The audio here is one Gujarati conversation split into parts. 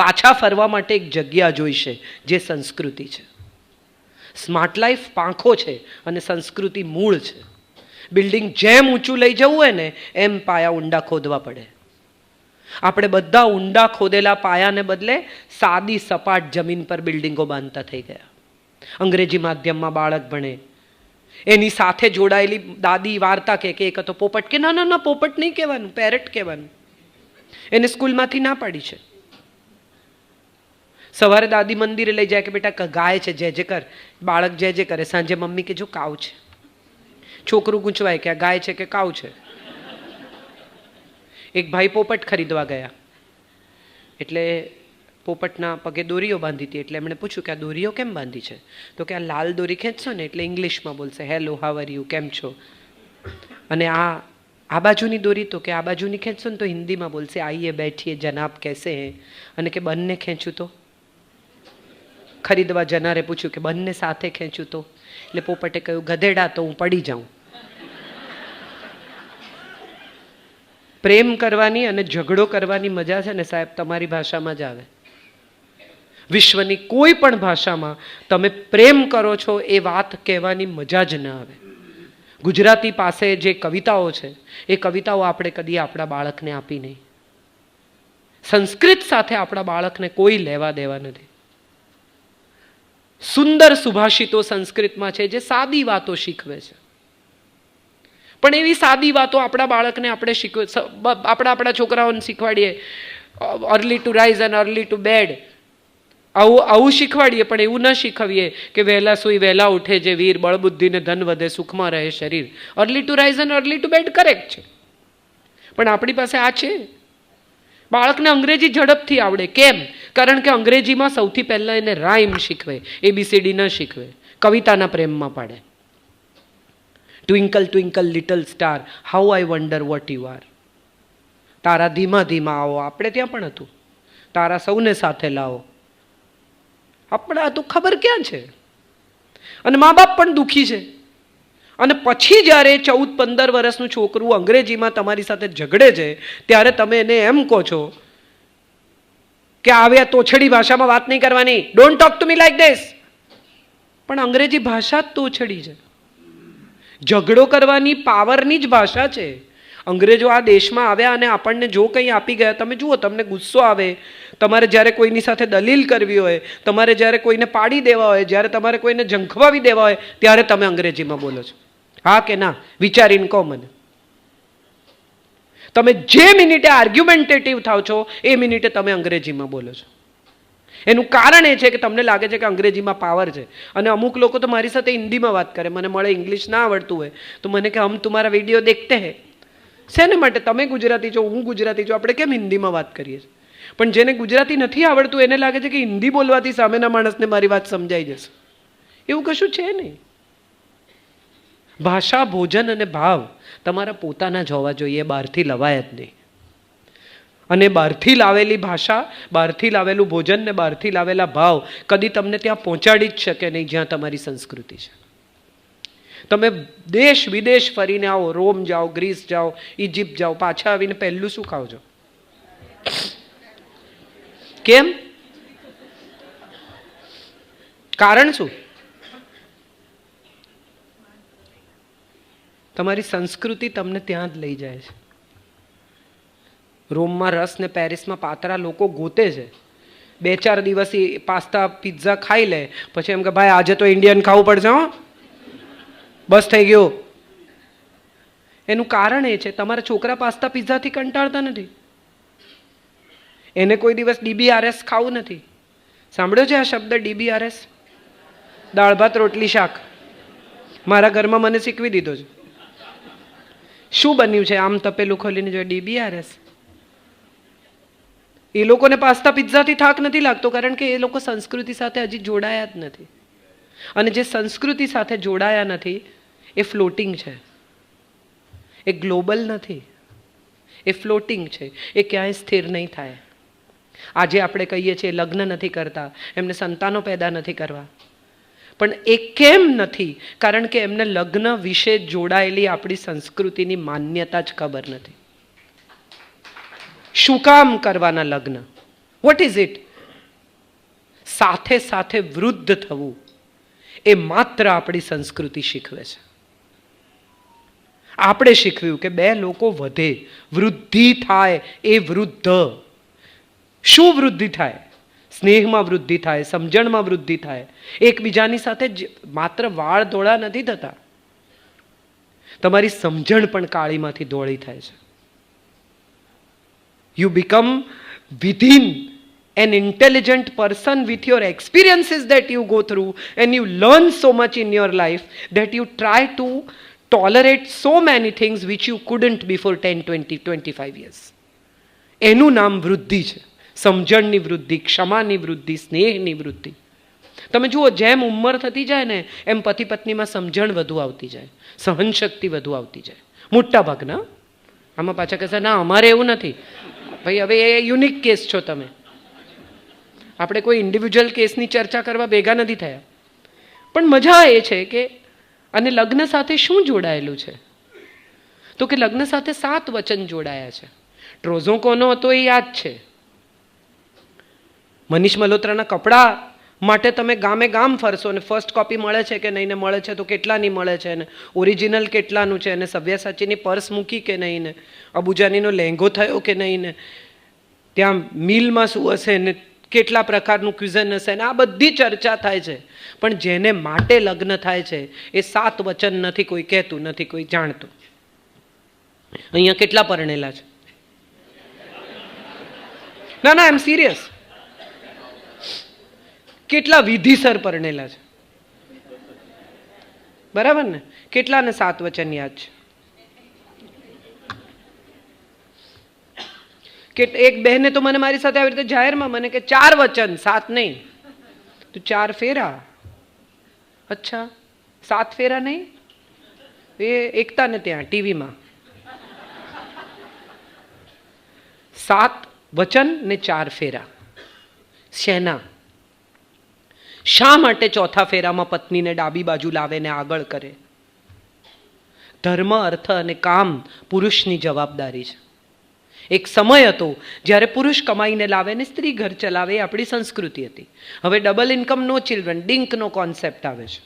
પાછા ફરવા માટે એક જગ્યા જોઈશે, જે સંસ્કૃતિ છે. સ્માર્ટ લાઈફ પાંખો છે અને સંસ્કૃતિ મૂળ છે. બિલ્ડિંગ જેમ ઊંચું લઈ જવું હોય ને એમ પાયા ઊંડા ખોદવા પડે. આપણે બધા ઊંડા ખોદેલા પાયાને બદલે સાદી સપાટ જમીન પર બિલ્ડિંગો બાંધતા થઈ ગયા. અંગ્રેજી માધ્યમમાં બાળક ભણે, એની સાથે જોડાયેલી દાદી વાર્તા કે એક હતો પોપટ, કે ના ના ના પોપટ નહીં કહેવાનું, પેરેટ કહેવાનું. એને સ્કૂલમાંથી ના પાડી છે. સવારે દાદી મંદિરે લઈ જાય કે બેટા ગાય છે જય જય કર, બાળક જય જય કરે. સાંજે મમ્મી કે જો કાવ છે. છોકરું ગૂંચવાય કે આ ગાય છે કે કાવ છે. એક ભાઈ પોપટ ખરીદવા ગયા, એટલે પોપટના પગે દોરીઓ બાંધી હતી. એટલે એમણે પૂછ્યું કે આ દોરીઓ કેમ બાંધી છે? તો કે આ લાલ દોરી ખેંચશો ને એટલે ઇંગ્લિશમાં બોલશે હેલો હાવ આર યુ, કેમ છો. અને આ બાજુની દોરી તો કે આ બાજુની ખેંચશો ને તો હિન્દીમાં બોલશે આઈએ બેઠીએ જનાબ કેસે હે. અને કે બંને ખેંચું તો? ખરીદવા જનારે પૂછ્યું કે બંને સાથે ખેંચું તો? એટલે પોપટે કહ્યું ગધેડા તો હું પડી જાઉં. પ્રેમ કરવાની અને ઝઘડો કરવાની મજા છે ને સાહેબ તમારી ભાષામાં જ આવે. વિશ્વની કોઈ પણ ભાષામાં તમે પ્રેમ કરો છો એ વાત કહેવાની મજા જ ન આવે. ગુજરાતી પાસે જે કવિતાઓ છે એ કવિતાઓ આપણે કદી આપણા બાળકને આપી નહીં. સંસ્કૃત સાથે આપણા બાળકને કોઈ લેવા દેવા નથી. સુંદર સુભાષિતો સંસ્કૃતમાં છે જે સાદી વાતો શીખવે છે. પણ એવી સાદી વાતો આપણા બાળકને આપણે આપણા છોકરાઓને શીખવાડીએ, અર્લી ટુ રાઇઝ અને અર્લી ટુ બેડ, આવું શીખવાડીએ. પણ એવું ન શીખવીએ કે વહેલા સુઈ વહેલા ઉઠે જે વીર, બળબુદ્ધિને ધન વધે સુખમાં રહે શરીર. અર્લી ટુ રાઇઝ અને અર્લી ટુ બેડ કરેક્ટ છે, પણ આપણી પાસે આ છે. બાળકને અંગ્રેજી ઝડપથી આવડે. કેમ? કારણ કે અંગ્રેજીમાં સૌથી પહેલાં એને રાઇમ શીખવે, ABCD ન શીખવે. કવિતાના પ્રેમમાં પાડે. Twinkle twinkle little star how I wonder what you are. તારા ધીમા ધીમા આવો, આપણે ત્યાં પણ હતું. તારા સૌને સાથે લાવો, આપણે આ તો ખબર ક્યાં છે. અને મા બાપ પણ દુઃખી છે. અને પછી જ્યારે 14-15 વર્ષનું છોકરું અંગ્રેજીમાં તમારી સાથે ઝઘડે છે ત્યારે તમે એને એમ કહો છો કે આવે તોછડી ભાષામાં વાત નહીં કરવાની, don't talk to me like this. પણ અંગ્રેજી ભાષા જ તોછડી છે. ઝઘડો કરવાની પાવરની જ ભાષા છે. અંગ્રેજો આ દેશમાં આવ્યા અને આપણને જો કંઈ આપી ગયા, તમે જુઓ, તમને ગુસ્સો આવે, તમારે જ્યારે કોઈની સાથે દલીલ કરવી હોય, તમારે જ્યારે કોઈને પાડી દેવા હોય, જ્યારે તમારે કોઈને ઝંખવાવી દેવા હોય, ત્યારે તમે અંગ્રેજીમાં બોલો છો. હા કે ના? વિચારીને કહો મને. તમે જે મિનિટે આર્ગ્યુમેન્ટેટિવ થાવ છો એ મિનિટે તમે અંગ્રેજીમાં બોલો છો. એનું કારણ એ છે કે તમને લાગે છે કે અંગ્રેજીમાં પાવર છે. અને અમુક લોકો તો મારી સાથે હિન્દીમાં વાત કરે, મને મળે ઇંગ્લિશ ના આવડતું હોય તો મને કે હમ તમારા વિડીયો દેખતે હે. શેને માટે? તમે ગુજરાતી છો, હું ગુજરાતી છું, આપણે કેમ હિન્દીમાં વાત કરીએ છીએ? પણ જેને ગુજરાતી નથી આવડતું એને લાગે છે કે હિન્દી બોલવાથી સામેના માણસને મારી વાત સમજાઈ જશે. એવું કશું છે નહીં. ભાષા, ભોજન અને ભાવ તમારા પોતાના જ હોવા જોઈએ, બહારથી લવાય જ નહીં. અને બહારથી લાવેલી ભાષા, બહારથી લાવેલું ભોજન ને બહારથી લાવેલા ભાવ કદી તમને ત્યાં પહોંચાડી જ શકે નહીં જ્યાં તમારી સંસ્કૃતિ છે. તમે દેશ વિદેશ ફરીને આવો, રોમ જાઓ, ગ્રીસ જાઓ, ઇજિપ્ત જાઓ, પાછા આવીને પહેલું શું ખાઓ છો? કેમ? કારણ શું? તમારી સંસ્કૃતિ તમને ત્યાં જ લઈ જાય છે. રોમમાં રસ ને પેરિસમાં પાતરા લોકો ગોતે છે. 2-4 દિવસ પાસ્તા પિઝા ખાઈ લે, પછી એમ કે ભાઈ આજે તો ઇન્ડિયન ખાવું પડશે, હો બસ થઈ ગયું. એનું કારણ એ છે તમારા છોકરા પાસ્તા પિઝાથી કંટાળતા નથી. એને કોઈ દિવસ DBRS ખાવું નથી. સાંભળ્યો છે આ શબ્દ DBRS? દાળ ભાત રોટલી શાક. મારા ઘરમાં મને શીખવી દીધો છે. શું બન્યું છે? આમ તપેલું ખોલીને જો DBRS. એ લોકોને પાસ્તા પિઝાથી થાક નથી લાગતો કારણ કે એ લોકો સંસ્કૃતિ સાથે હજી જોડાયા જ નથી. અને જે સંસ્કૃતિ સાથે જોડાયા નથી એ ફ્લોટિંગ છે, એ ગ્લોબલ નથી, એ ફ્લોટિંગ છે, એ ક્યાંય સ્થિર નહીં થાય. આજે આપણે કહીએ છીએ લગ્ન નથી કરતા, એમને સંતાનો પેદા નથી કરવા, પણ એ કેમ નથી? કારણ કે એમને લગ્ન વિશે જોડાયેલી આપણી સંસ્કૃતિની માન્યતા જ ખબર નથી. શું કામ કરવાના લગ્ન? What is it? સાથે સાથે વૃદ્ધ થવું એ માત્ર આપણી સંસ્કૃતિ શીખવે છે. આપણે શીખવ્યું કે બે લોકો વધે, વૃદ્ધિ થાય. એ વૃદ્ધ શું વૃદ્ધિ થાય? સ્નેહમાં વૃદ્ધિ થાય, સમજણમાં વૃદ્ધિ થાય. એકબીજાની સાથે માત્ર વાળ ધોળા નથી થતા, તમારી સમજણ પણ કાળીમાંથી ધોળી થાય છે. You become within an intelligent person with your experiences that you go through, and you learn so much in your life that you try to tolerate so many things which you couldn't before 10, 20, 25 years. એનું નામ વૃદ્ધિ છે. સમજણની વૃદ્ધિ, ક્ષમાની વૃદ્ધિ, સ્નેહની વૃદ્ધિ. તમે જુઓ, જેમ ઉંમર થતી જાય ને એમ પતિ પત્નીમાં સમજણ વધુ આવતી જાય, સહનશક્તિ વધુ આવતી જાય. મોટા ભાગના. આમાં પાછા કહેશે ના અમારે એવું નથી. ભાઈ હવે એ યુનિક કેસ છો તમે. આપણે કોઈ ઇન્ડિવિજ્યુઅલ કેસની ચર્ચા કરવા ભેગા નથી થયા. પણ મજા એ છે કે અને લગ્ન સાથે શું જોડાયેલું છે? તો કે લગ્ન સાથે 7 વચન જોડાયા છે. ટ્રોઝો કોનો હતો એ યાદ છે. મનીષ મલ્હોત્રાના કપડા માટે તમે ગામે ગામ ફરશો અને ફર્સ્ટ કોપી મળે છે કે નહીં, ને મળે છે તો કેટલાની મળે છે, ને ઓરિજિનલ કેટલાનું છે, અને સવ્યાસાચીની પર્સ મૂકી કે નહીં, ને અબુજાનીનો લહેંગો થયો કે નહીં, ને ત્યાં મિલમાં શું હશે, ને કેટલા પ્રકારનું ક્યુઝન હશે, ને આ બધી ચર્ચા થાય છે. પણ જેને માટે લગ્ન થાય છે એ 7 વચન નથી કોઈ કહેતું, નથી કોઈ જાણતું. અહીંયા કેટલા પરણેલા છે? ના ના, આઈ એમ સિરિયસ. કેટલા વિધિસર પરણેલા છે? બરાબર ને? કેટલાને 7 વચન યાદ છે? કે એક બહેને તો મને મારી સાથે આવી રીતે જાહેરમાં મને કે 4 વચન, 7 નહીં. તો 4 ફેરા. અચ્છા, 7 ફેરા નહીં? એ એકતા ને ત્યાં ટીવીમાં 7 વચન ને 4 ફેરા. શેના? શા માટે ચોથા ફેરામાં પત્નીને ડાબી બાજુ લાવે ને આગળ કરે? ધર્મ, અર્થ અને કામ પુરુષની જવાબદારી છે. એક સમય હતો જ્યારે પુરુષ કમાઈને લાવે ને સ્ત્રી ઘર ચલાવે, એ આપણી સંસ્કૃતિ હતી. હવે ડબલ ઇન્કમ નો ચિલ્ડ્રન, ડિંકનો કોન્સેપ્ટ આવે છે.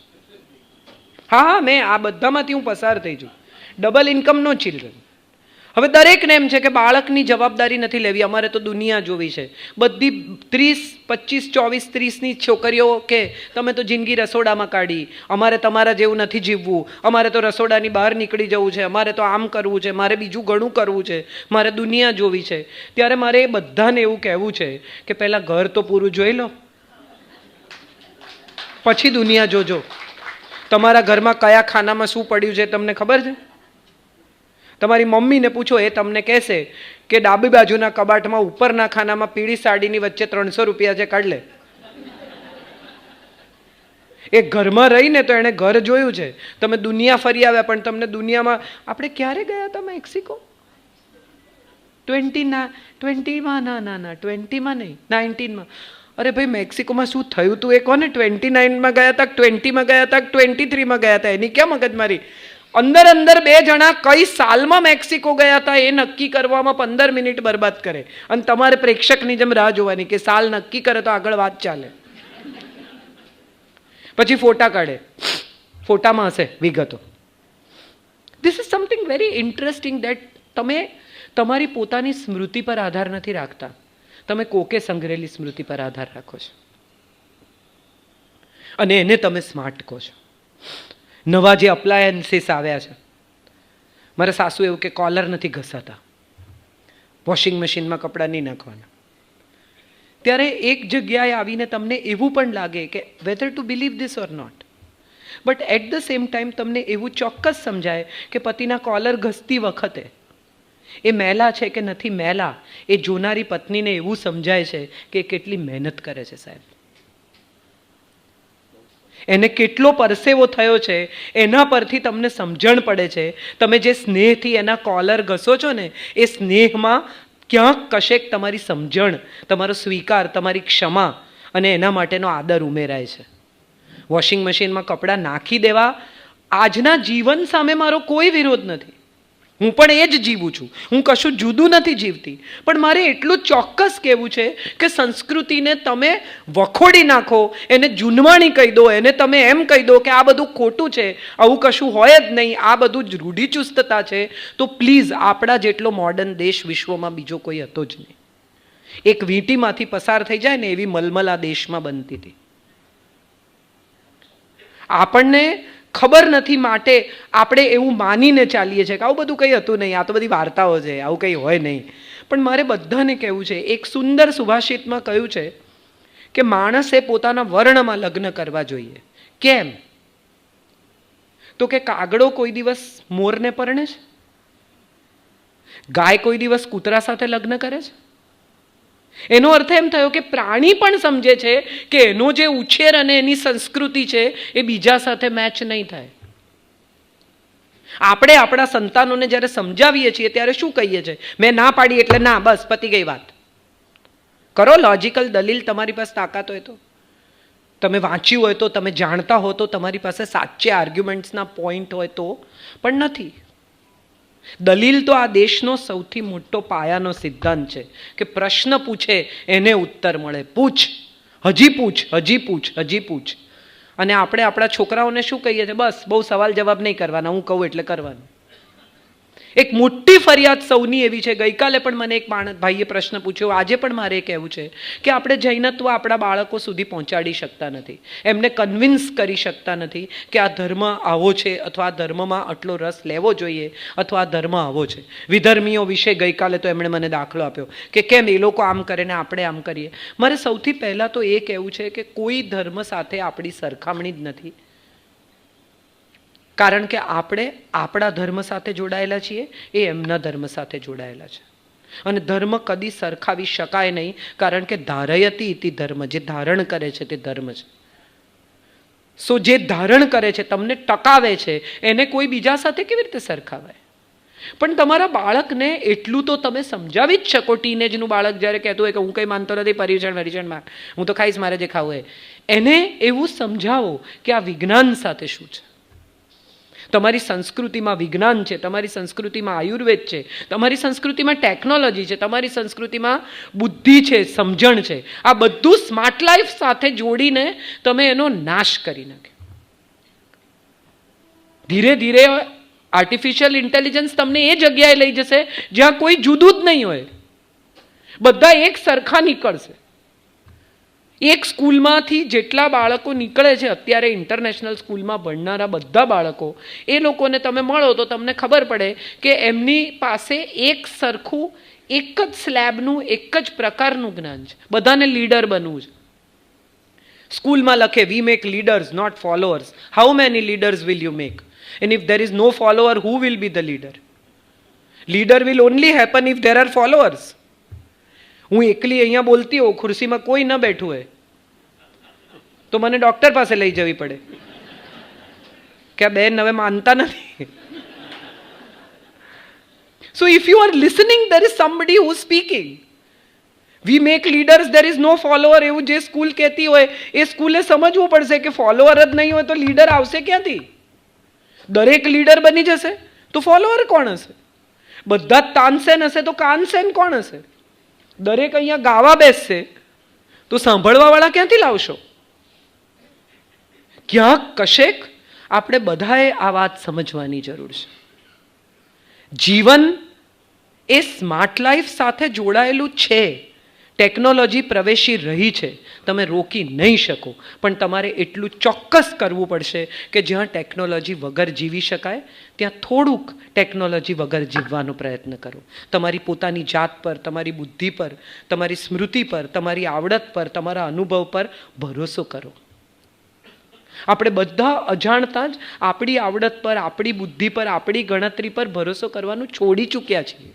હા, મેં આ બધામાંથી હું પસાર થઈ છું. ડબલ ઇન્કમ નો ચિલ્ડ્રન. હવે દરેકને એમ છે કે બાળકની જવાબદારી નથી લેવી, અમારે તો દુનિયા જોવી છે. બધી 30, 25, 24, 30ની છોકરીઓ કે તમે તો જિંદગી રસોડામાં કાઢી, અમારે તમારા જેવું નથી જીવવું, અમારે તો રસોડાની બહાર નીકળી જવું છે, અમારે તો આમ કરવું છે, મારે બીજું ઘણું કરવું છે, મારે દુનિયા જોવી છે. ત્યારે મારે એ બધાને એવું કહેવું છે કે પહેલાં ઘર તો પૂરું જોઈ લો, પછી દુનિયા જોજો. તમારા ઘરમાં કયા ખાનામાં શું પડ્યું છે તમને ખબર છે? તમારી મમ્મીને પૂછો, એ તમને કહેશે કે ડાબી બાજુના કબાટમાં ઉપરના ખાનામાં પીળી સાડીની વચ્ચે 300 રૂપિયા છે, કાઢ લે. એ ઘરમાં રહીને તો એણે ઘર જોયું છે. તમે દુનિયા ફરી આવ્યા, પણ તમને દુનિયામાં આપણે ક્યારે ગયા હતા મેક્સિકો? 20માં? ના 20માં નહીં, 19માં. અરે ભાઈ, મેક્સિકોમાં શું થયું હતું એ કોને? 29માં ગયા હતા, 20માં ગયા હતા, 23માં ગયા હતા? એની ક્યાં મગજમારી? અંદર 2 જણા કઈ સાલમાં મેક્સિકો ગયા હતા એ નક્કી કરવામાં 15 મિનિટ બરબાદ કરે, અને તમારે પ્રેક્ષકની જેમ રાહ જોવાની કે સાલ નક્કી કરે તો આગળ વાત ચાલે. પછી ફોટા કાઢે, ફોટામાં હશે વિગતો. This is something very interesting that તમે તમારી પોતાની સ્મૃતિ પર આધાર નથી રાખતા, તમે કોકે સંગ્રહેલી સ્મૃતિ પર આધાર રાખો છો, અને એને તમે સ્માર્ટ કહો છો. નવા જે અપ્લાયન્સીસ આવ્યા છે, મારા સાસુ એવું કે કોલર નથી ઘસાતા, વોશિંગ મશીનમાં કપડાં નહીં નાખવાના. ત્યારે એક જગ્યાએ આવીને તમને એવું પણ લાગે કે whether to believe this or not, but at the same time તમને એવું ચોક્કસ સમજાય કે પતિના કોલર ઘસતી વખતે એ મેલા છે કે નથી મેલા, એ જોનારી પત્નીને એવું સમજાય છે કે કેટલી મહેનત કરે છે સાહેબ, એને કેટલો પરસેવો થયો છે, એના પરથી તમને સમજણ પડે છે. તમે જે સ્નેહથી એના કોલર ઘસો છો ને, એ સ્નેહમાં ક્યાંક કશેક તમારી સમજણ, તમારો સ્વીકાર, તમારી ક્ષમા અને એના માટેનો આદર ઉમેરાય છે. વોશિંગ મશીનમાં કપડાં નાખી દેવા આજના જીવન સામે મારો કોઈ વિરોધ નથી. હું પણ એ જ જીવું છું, હું કશું જુદું નથી જીવતી. પણ મારે એટલું ચોક્કસ કહેવું છે કે સંસ્કૃતિને તમે વખોડી નાખો, એને જૂનવાણી કહી દો, એને તમે એમ કહી દો કે આ બધું ખોટું છે, આવું કશું હોય જ નહીં, આ બધું જ રૂઢિચુસ્તતા છે, તો પ્લીઝ આપણા જેટલો મોડર્ન દેશ વિશ્વમાં બીજો કોઈ હતો જ નહીં. એક વીંટીમાંથી પસાર થઈ જાય ને એવી મલમલ આ દેશમાં બનતી હતી. આપણને ખબર નથી માટે આપણે એવું માનીને ચાલીએ છીએ કે આવું બધું કંઈ હતું નહીં, આ તો બધી વાર્તાઓ છે, આવું કંઈ હોય નહીં. પણ મારે બધાને કહેવું છે, એક સુંદર સુભાષિતમાં કહ્યું છે કે માણસે પોતાના વર્ણમાં લગ્ન કરવા જોઈએ. કેમ? તો કે કાગડો કોઈ દિવસ મોરને પરણે છે? ગાય કોઈ દિવસ કૂતરા સાથે લગ્ન કરે છે? એનો અર્થ એમ થયો કે પ્રાણી પણ સમજે છે કે એનો જે ઉછેર અને એની સંસ્કૃતિ છે એ બીજા સાથે મેચ નહીં થાય. આપણે આપણા સંતાનોને જ્યારે સમજાવીએ છીએ ત્યારે શું કહીએ છીએ? મેં ના પાડી એટલે ના, બસ પતી ગઈ વાત. કરો લોજિકલ દલીલ, તમારી પાસે તાકાત હોય તો, તમે વાંચ્યું હોય તો, તમે જાણતા હો તો, તમારી પાસે સાચે આર્ગ્યુમેન્ટ્સના પોઈન્ટ હોય તો, પણ નથી. દલીલ તો આ દેશનો સૌથી મોટો પાયાનો સિદ્ધાંત છે કે પ્રશ્ન પૂછે એને ઉત્તર મળે. પૂછ, હજી પૂછ, હજી પૂછ, હજી પૂછ. અને આપણે આપણા છોકરાઓને શું કહીએ છીએ? બસ બહુ સવાલ જવાબ નહીં કરવાના, હું કહું એટલે કરવાનું. એક મોટી ફરિયાદ સૌની એવી છે. ગઈકાલે પણ મને એક ભાઈએ પ્રશ્ન પૂછ્યો, આજે પણ મારે કહેવું છે કે આપણે જૈનત્વ આપણા બાળકો સુધી પહોંચાડી શકતા નથી, એમને કન્વિન્સ કરી શકતા નથી કે આ ધર્મ આવો છે, અથવા આ ધર્મમાં આટલો રસ લેવો જોઈએ, અથવા આ ધર્મ આવો છે. વિધર્મીઓ વિશે ગઈકાલે તો એમણે મને દાખલો આપ્યો કે કેમ એ લોકો આમ કરે ને આપણે આમ કરીએ. મારે સૌથી પહેલાં તો એ કહેવું છે કે કોઈ ધર્મ સાથે આપણી સરખામણી જ નથી, કારણ કે આપણે આપણા ધર્મ સાથે જોડાયેલા છીએ, એ એમના ધર્મ સાથે જોડાયેલા છે. અને ધર્મ કદી સરખાવી શકાય નહીં, કારણ કે ધારયતિ ઇતિ ધર્મ, જે ધારણ કરે છે તે ધર્મ છે. સો જે ધારણ કરે છે, તમને ટકાવે છે, એને કોઈ બીજા સાથે કેવી રીતે સરખાવાય? પણ તમારા બાળકને એટલું તો તમે સમજાવી જ શકો. ટીનેજનું બાળક જ્યારે કહેતું હોય કે હું કંઈ માનતો નથી, પરિચણમાં હું તો ખાઈશ, મારે જે ખાવું હોય, એને એવું સમજાવો કે આ વિજ્ઞાન સાથે શું છે. તમારી સંસ્કૃતિમાં વિજ્ઞાન છે, તમારી સંસ્કૃતિમાં આયુર્વેદ છે, તમારી સંસ્કૃતિમાં ટેકનોલોજી છે, તમારી સંસ્કૃતિમાં બુદ્ધિ છે, સમજણ છે. આ બધું સ્માર્ટ લાઈફ સાથે જોડીને તમે એનો નાશ કરી નાખ્યો. ધીરે ધીરે આર્ટિફિશિયલ ઇન્ટેલિજન્સ તમને એ જગ્યાએ લઈ જશે જ્યાં કોઈ જુદું જ નહીં હોય, બધા એક સરખા નીકળશે. એક સ્કૂલમાંથી જેટલા બાળકો નીકળે છે અત્યારે, ઇન્ટરનેશનલ સ્કૂલમાં ભણનારા બધા બાળકો, એ લોકોને તમે મળો તો તમને ખબર પડે કે એમની પાસે એક સરખું, એક જ સ્લેબનું, એક જ પ્રકારનું જ્ઞાન છે. બધાને લીડર બનવું છે. સ્કૂલમાં લખે, we make leaders not followers. How many leaders will you make? And if there is no follower, who will be the leader? Leader will only happen if there are followers. હું એકલી અહીંયા બોલતી હોઉં, ખુરશીમાં કોઈ ન બેઠું હોય, તો મને ડૉક્ટર પાસે લઈ જવી પડે કે આ બેન હવે માનતા નથી. So if you are listening, there is somebody who is speaking. We make leaders, there is no follower. એવું જે સ્કૂલ કહેતી હોય એ સ્કૂલે સમજવું પડશે કે ફોલોઅર જ નહીં હોય તો લીડર આવશે ક્યાંથી? દરેક લીડર બની જશે તો ફોલોઅર કોણ હશે? બધા જ તાનસેન હશે તો કાનસેન કોણ હશે? દરેક અહીંયા ગાવા બેસશે તો સાંભળવા વાળા ક્યાંથી લાવશો? ક્યાંક કશેક આપણે બધાએ આ વાત સમજવાની જરૂર છે. જીવન એ સ્માર્ટ લાઈફ સાથે જોડાયેલું છે. ટેકનોલોજી પ્રવેશી રહી છે, તમે રોકી નહીં શકો, પણ તમારે એટલું ચોક્કસ કરવું પડશે કે જ્યાં ટેકનોલોજી વગર જીવી શકાય ત્યાં થોડુંક ટેકનોલોજી વગર જીવવાનો પ્રયત્ન કરો. તમારી પોતાની જાત પર, તમારી બુદ્ધિ પર, તમારી સ્મૃતિ પર, તમારી આવડત પર, તમારા અનુભવ પર ભરોસો કરો. આપણે બધા અજાણતા જ આપણી આવડત પર, આપણી બુદ્ધિ પર, આપણી ગણતરી પર ભરોસો કરવાનું છોડી ચૂક્યા છીએ.